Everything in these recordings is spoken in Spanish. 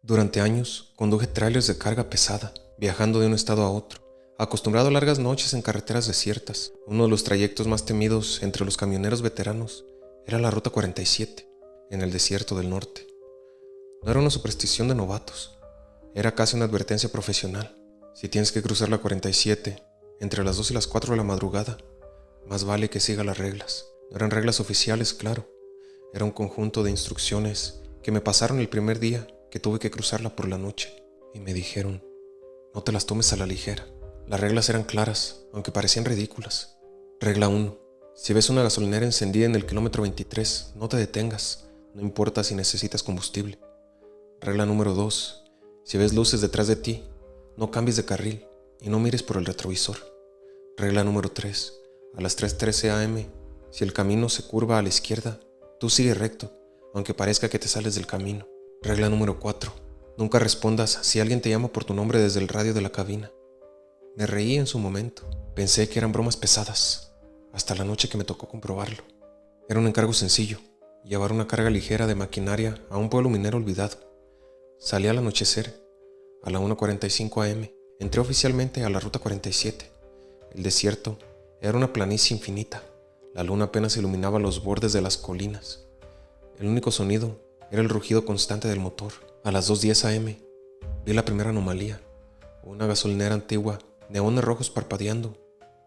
Durante años conduje trailers de carga pesada, viajando de un estado a otro, acostumbrado a largas noches en carreteras desiertas. Uno de los trayectos más temidos entre los camioneros veteranos era la Ruta 47, en el desierto del norte. No era una superstición de novatos, era casi una advertencia profesional. Si tienes que cruzar la 47 entre las 2 y las 4 de la madrugada, más vale que siga las reglas. No eran reglas oficiales, claro, era un conjunto de instrucciones que me pasaron el primer día que tuve que cruzarla por la noche, y me dijeron: no te las tomes a la ligera. Las reglas eran claras, aunque parecían ridículas. Regla 1. Si ves una gasolinera encendida en el kilómetro 23, no te detengas, no importa si necesitas combustible. Regla número 2. Si ves luces detrás de ti, no cambies de carril y no mires por el retrovisor. Regla número 3. A las 3:13 am, si el camino se curva a la izquierda, tú sigue recto, aunque parezca que te sales del camino. Regla número 4. Nunca respondas si alguien te llama por tu nombre desde el radio de la cabina. Me reí en su momento. Pensé que eran bromas pesadas, hasta la noche que me tocó comprobarlo. Era un encargo sencillo: llevar una carga ligera de maquinaria a un pueblo minero olvidado. Salí al anochecer, a la 1:45 am. Entré oficialmente a la Ruta 47. El desierto era una planicie infinita. La luna apenas iluminaba los bordes de las colinas. El único sonido era el rugido constante del motor. A las 2:10 am vi la primera anomalía: una gasolinera antigua, neones rojos parpadeando,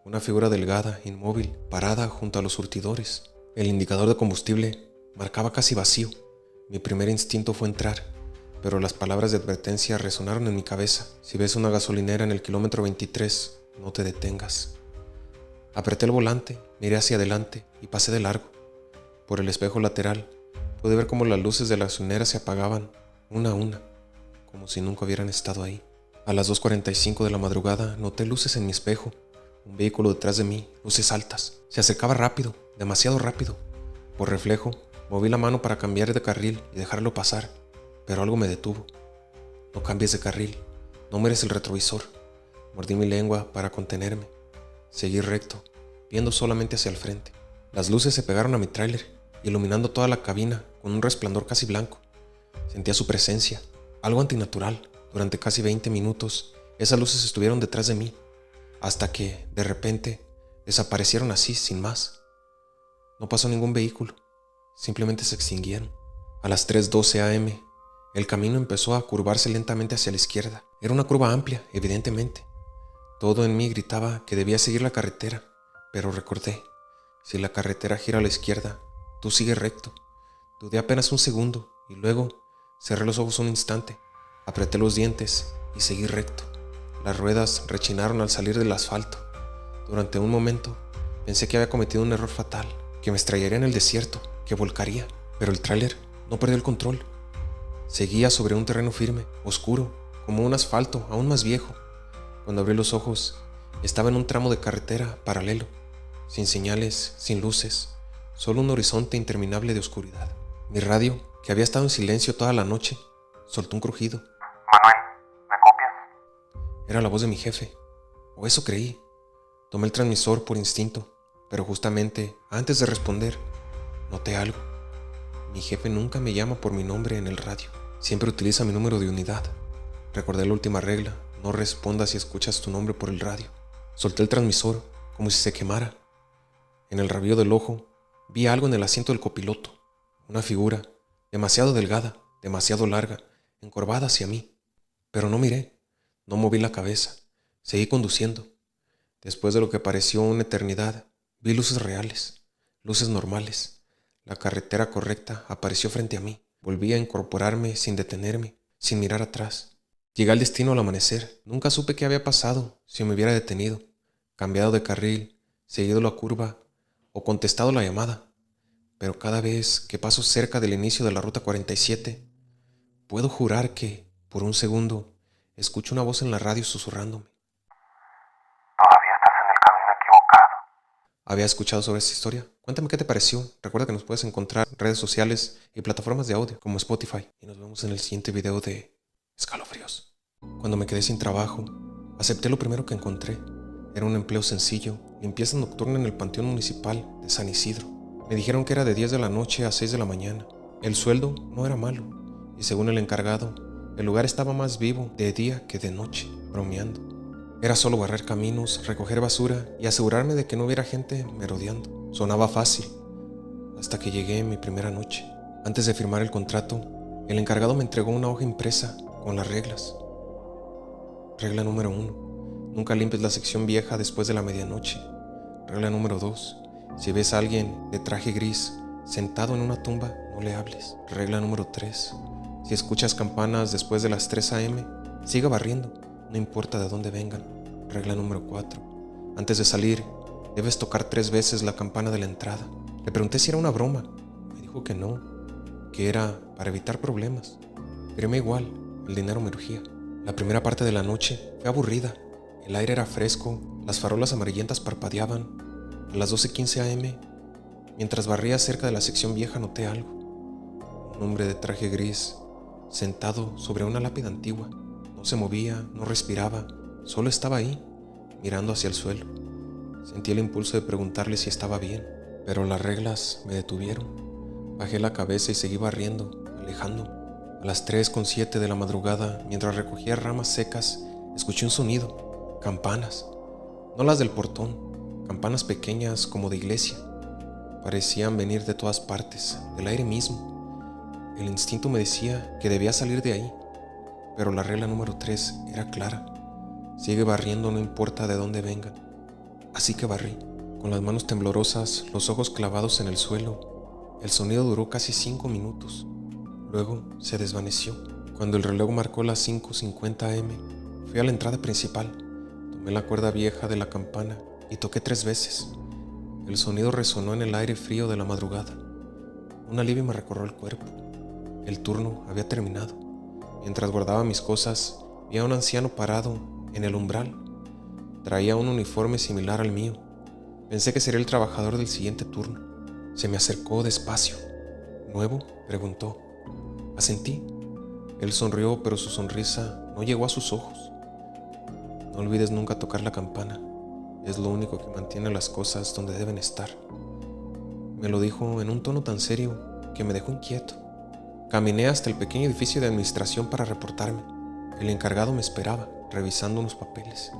una figura delgada, inmóvil, parada junto a los surtidores. El indicador de combustible marcaba casi vacío. Mi primer instinto fue entrar, pero las palabras de advertencia resonaron en mi cabeza: si ves una gasolinera en el kilómetro 23, no te detengas. Apreté el volante, miré hacia adelante y pasé de largo. Por el espejo lateral pude ver cómo las luces de la gasolinera se apagaban, una a una, como si nunca hubieran estado ahí. A las 2:45 de la madrugada noté luces en mi espejo. Un vehículo detrás de mí, luces altas. Se acercaba rápido, demasiado rápido. Por reflejo, moví la mano para cambiar de carril y dejarlo pasar, pero algo me detuvo. No cambies de carril, no mires el retrovisor. Mordí mi lengua para contenerme. Seguí recto, viendo solamente hacia el frente. Las luces se pegaron a mi tráiler, iluminando toda la cabina con un resplandor casi blanco. Sentía su presencia, algo antinatural. Durante casi 20 minutos, esas luces estuvieron detrás de mí, hasta que, de repente, desaparecieron así, sin más. No pasó ningún vehículo, simplemente se extinguieron. A las 3:12 am, el camino empezó a curvarse lentamente hacia la izquierda. Era una curva amplia, evidentemente. Todo en mí gritaba que debía seguir la carretera, pero recordé: si la carretera gira a la izquierda, tú sigue recto. Dudé apenas un segundo y luego cerré los ojos un instante, apreté los dientes y seguí recto. Las ruedas rechinaron al salir del asfalto. Durante un momento pensé que había cometido un error fatal, que me estrellaría en el desierto, que volcaría, pero el tráiler no perdió el control. Seguía sobre un terreno firme, oscuro, como un asfalto aún más viejo. Cuando abrí los ojos, estaba en un tramo de carretera paralelo, sin señales, sin luces, solo un horizonte interminable de oscuridad. Mi radio, que había estado en silencio toda la noche, soltó un crujido. Manuel, ¿me copias? Era la voz de mi jefe, o eso creí. Tomé el transmisor por instinto, pero justamente antes de responder, noté algo. Mi jefe nunca me llama por mi nombre en el radio, siempre utiliza mi número de unidad. Recordé la última regla: no respondas si escuchas tu nombre por el radio. Solté el transmisor como si se quemara. En el rabillo del ojo vi algo en el asiento del copiloto, una figura demasiado delgada, demasiado larga, encorvada hacia mí. Pero no miré, no moví la cabeza, seguí conduciendo. Después de lo que pareció una eternidad, vi luces reales, luces normales. La carretera correcta apareció frente a mí. Volví a incorporarme sin detenerme, sin mirar atrás. Llegué al destino al amanecer. Nunca supe qué había pasado si me hubiera detenido, cambiado de carril, seguido la curva o contestado la llamada. Pero cada vez que paso cerca del inicio de la Ruta 47, puedo jurar que, por un segundo, escucho una voz en la radio susurrándome. Todavía estás en el camino equivocado. ¿Había escuchado sobre esta historia? Cuéntame qué te pareció. Recuerda que nos puedes encontrar en redes sociales y plataformas de audio como Spotify. Y nos vemos en el siguiente video de Escalofríos. Cuando me quedé sin trabajo, acepté lo primero que encontré. Era un empleo sencillo, limpieza nocturna en el Panteón Municipal de San Isidro. Me dijeron que era de 10 de la noche a 6 de la mañana. El sueldo no era malo, y según el encargado, el lugar estaba más vivo de día que de noche, bromeando. Era solo barrer caminos, recoger basura y asegurarme de que no hubiera gente merodeando. Sonaba fácil, hasta que llegué en mi primera noche. Antes de firmar el contrato, el encargado me entregó una hoja impresa con las reglas. Regla número 1. Nunca limpies la sección vieja después de la medianoche. Regla número 2. Si ves a alguien de traje gris sentado en una tumba, no le hables. Regla número 3. Si escuchas campanas después de las 3 a.m., siga barriendo, no importa de dónde vengan. Regla número 4. Antes de salir, debes tocar 3 veces la campana de la entrada. Le pregunté si era una broma. Me dijo que no, que era para evitar problemas. Firmé igual, el dinero me urgía. La primera parte de la noche fue aburrida. El aire era fresco, las farolas amarillentas parpadeaban. A las 12:15 a.m., mientras barría cerca de la sección vieja, noté algo. Un hombre de traje gris, sentado sobre una lápida antigua. No se movía, no respiraba, solo estaba ahí, mirando hacia el suelo. Sentí el impulso de preguntarle si estaba bien, pero las reglas me detuvieron. Bajé la cabeza y seguí barriendo, alejándome. A las 3:07 de la madrugada, mientras recogía ramas secas, escuché un sonido. Campanas. No las del portón, campanas pequeñas como de iglesia. Parecían venir de todas partes, del aire mismo. El instinto me decía que debía salir de ahí, pero la regla número 3 era clara. Sigue barriendo, no importa de dónde vengan. Así que barrí, con las manos temblorosas, los ojos clavados en el suelo. El sonido duró casi 5 minutos. Luego se desvaneció. Cuando el reloj marcó las 5:50 a.m., fui a la entrada principal. Tomé la cuerda vieja de la campana y toqué 3 veces. El sonido resonó en el aire frío de la madrugada. Un alivio me recorrió el cuerpo. El turno había terminado. Mientras guardaba mis cosas, vi a un anciano parado en el umbral. Traía un uniforme similar al mío. Pensé que sería el trabajador del siguiente turno. Se me acercó despacio. ¿Nuevo?, preguntó. Asentí. Él sonrió, pero su sonrisa no llegó a sus ojos. No olvides nunca tocar la campana. Es lo único que mantiene las cosas donde deben estar. Me lo dijo en un tono tan serio que me dejó inquieto. Caminé hasta el pequeño edificio de administración para reportarme. El encargado me esperaba, revisando unos papeles.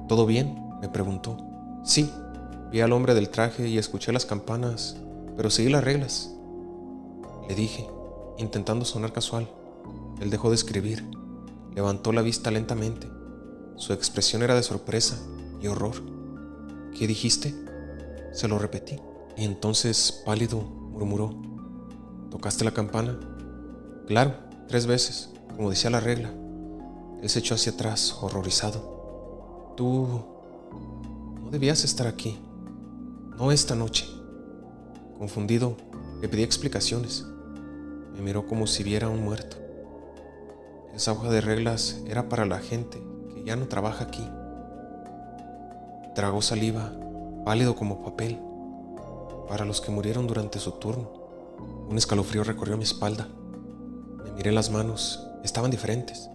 ¿Todo bien?, me preguntó. Sí, vi al hombre del traje y escuché las campanas, pero seguí las reglas, le dije, intentando sonar casual. Él dejó de escribir, levantó la vista lentamente. Su expresión era de sorpresa y horror. ¿Qué dijiste?, se lo repetí. Y entonces, pálido, murmuró. ¿Tocaste la campana? Claro, 3 veces, como decía la regla. Él se echó hacia atrás, horrorizado. Tú no debías estar aquí. No esta noche. Confundido, le pedí explicaciones. Me miró como si viera a un muerto. Esa hoja de reglas era para la gente que ya no trabaja aquí. Tragó saliva, pálido como papel, para los que murieron durante su turno. Un escalofrío recorrió mi espalda. Me miré las manos, estaban diferentes,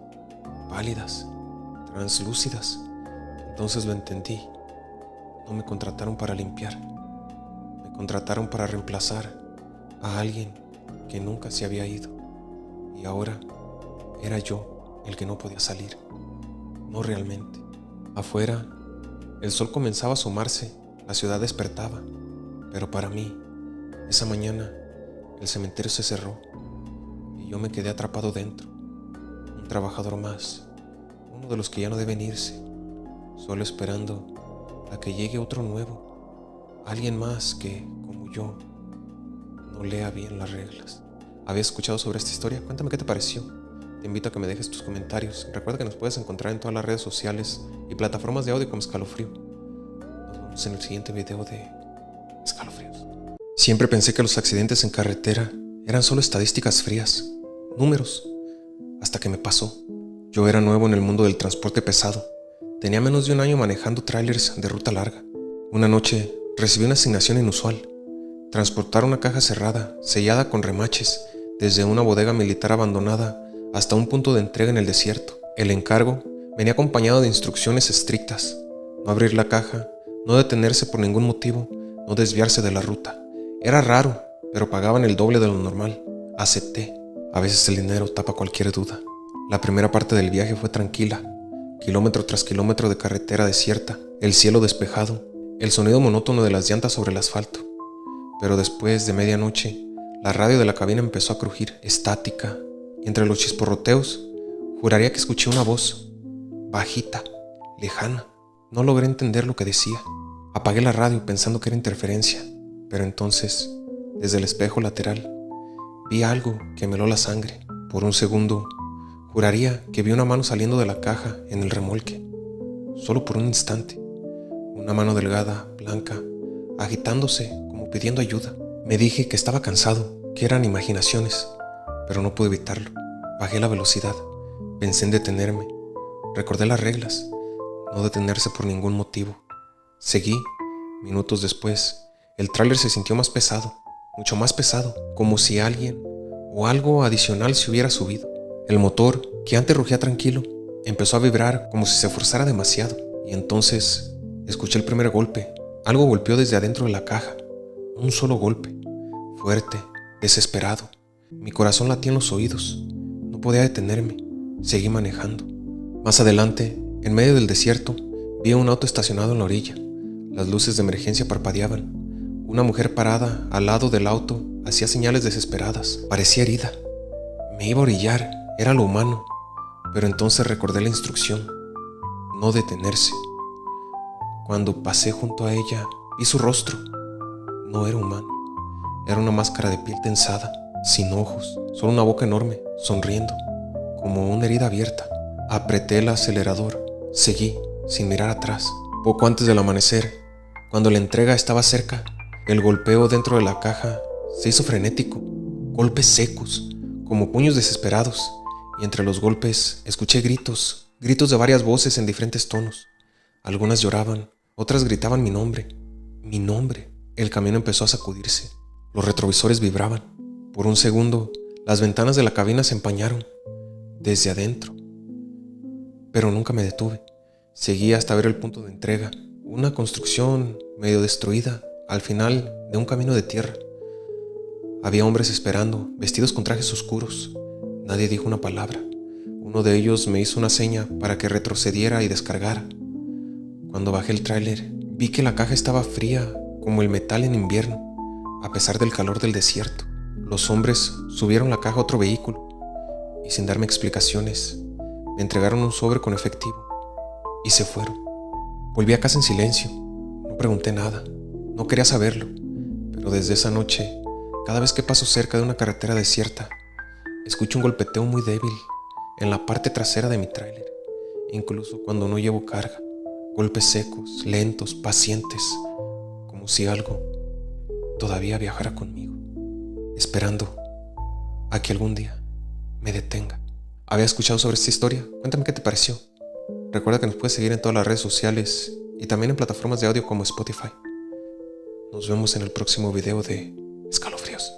pálidas, translúcidas. Entonces lo entendí. No me contrataron para limpiar. Me contrataron para reemplazar a alguien que nunca se había ido. Y ahora era yo el que no podía salir. No realmente. Afuera, el sol comenzaba a asomarse, la ciudad despertaba. Pero para mí, esa mañana, el cementerio se cerró y yo me quedé atrapado dentro. Un trabajador más, uno de los que ya no deben irse, solo esperando a que llegue otro nuevo, alguien más que, como yo, no lea bien las reglas. ¿Habías escuchado sobre esta historia? Cuéntame qué te pareció. Te invito a que me dejes tus comentarios. Recuerda que nos puedes encontrar en todas las redes sociales y plataformas de audio como Escalofrío. Nos vemos en el siguiente video de Escalofríos. Siempre pensé que los accidentes en carretera eran solo estadísticas frías, números, hasta que me pasó. Yo era nuevo en el mundo del transporte pesado. Tenía menos de un año manejando trailers de ruta larga. Una noche recibí una asignación inusual: transportar una caja cerrada, sellada con remaches, desde una bodega militar abandonada hasta un punto de entrega en el desierto. El encargo venía acompañado de instrucciones estrictas: No abrir la caja, no detenerse por ningún motivo, no desviarse de la ruta. Era raro, pero pagaban el doble de lo normal. Acepté. A veces el dinero tapa cualquier duda. La primera parte del viaje fue tranquila. Kilómetro tras kilómetro de carretera desierta, el cielo despejado, el sonido monótono de las llantas sobre el asfalto. Pero después de medianoche, la radio de la cabina empezó a crujir, estática, y entre los chisporroteos, juraría que escuché una voz, bajita, lejana. No logré entender lo que decía. Apagué la radio pensando que era interferencia, pero entonces, desde el espejo lateral, vi algo que me heló la sangre. Por un segundo, juraría que vi una mano saliendo de la caja en el remolque. Solo por un instante. Una mano delgada, blanca, agitándose como pidiendo ayuda. Me dije que estaba cansado, que eran imaginaciones, pero no pude evitarlo. Bajé la velocidad. Pensé en detenerme. Recordé las reglas. No detenerse por ningún motivo. Seguí. Minutos después, el tráiler se sintió más pesado, mucho más pesado, como si alguien o algo adicional se hubiera subido. El motor, que antes rugía tranquilo, empezó a vibrar como si se forzara demasiado. Y entonces escuché el primer golpe. Algo golpeó desde adentro de la caja. Un solo golpe. Fuerte, desesperado. Mi corazón latía en los oídos. No podía detenerme. Seguí manejando. Más adelante, en medio del desierto, vi un auto estacionado en la orilla. Las luces de emergencia parpadeaban. Una mujer parada al lado del auto hacía señales desesperadas. Parecía herida. Me iba a orillar. Era lo humano. Pero entonces recordé la instrucción. No detenerse. Cuando pasé junto a ella, vi su rostro. No era humano. Era una máscara de piel tensada, sin ojos, solo una boca enorme, sonriendo, como una herida abierta. Apreté el acelerador. Seguí, sin mirar atrás. Poco antes del amanecer, cuando la entrega estaba cerca, el golpeo dentro de la caja se hizo frenético. Golpes secos, como puños desesperados, y entre los golpes escuché gritos de varias voces en diferentes tonos. Algunas lloraban, otras gritaban mi nombre. Mi nombre. El camión empezó a sacudirse. Los retrovisores vibraban. Por un segundo, las ventanas de la cabina se empañaron, desde adentro. Pero nunca me detuve. Seguí hasta ver el punto de entrega, una construcción medio destruida, al final de un camino de tierra. Había hombres esperando, vestidos con trajes oscuros. Nadie dijo una palabra. Uno de ellos me hizo una seña para que retrocediera y descargara. Cuando bajé el tráiler, vi que la caja estaba fría como el metal en invierno, a pesar del calor del desierto. Los hombres subieron la caja a otro vehículo y sin darme explicaciones, me entregaron un sobre con efectivo y se fueron. Volví a casa en silencio. No pregunté nada. No quería saberlo. Pero desde esa noche, cada vez que paso cerca de una carretera desierta, escucho un golpeteo muy débil en la parte trasera de mi tráiler. Incluso cuando no llevo carga. Golpes secos, lentos, pacientes, como si algo todavía viajara conmigo, esperando a que algún día me detenga. ¿Había escuchado sobre esta historia? Cuéntame qué te pareció. Recuerda que nos puedes seguir en todas las redes sociales y también en plataformas de audio como Spotify. Nos vemos en el próximo video de Escalofríos.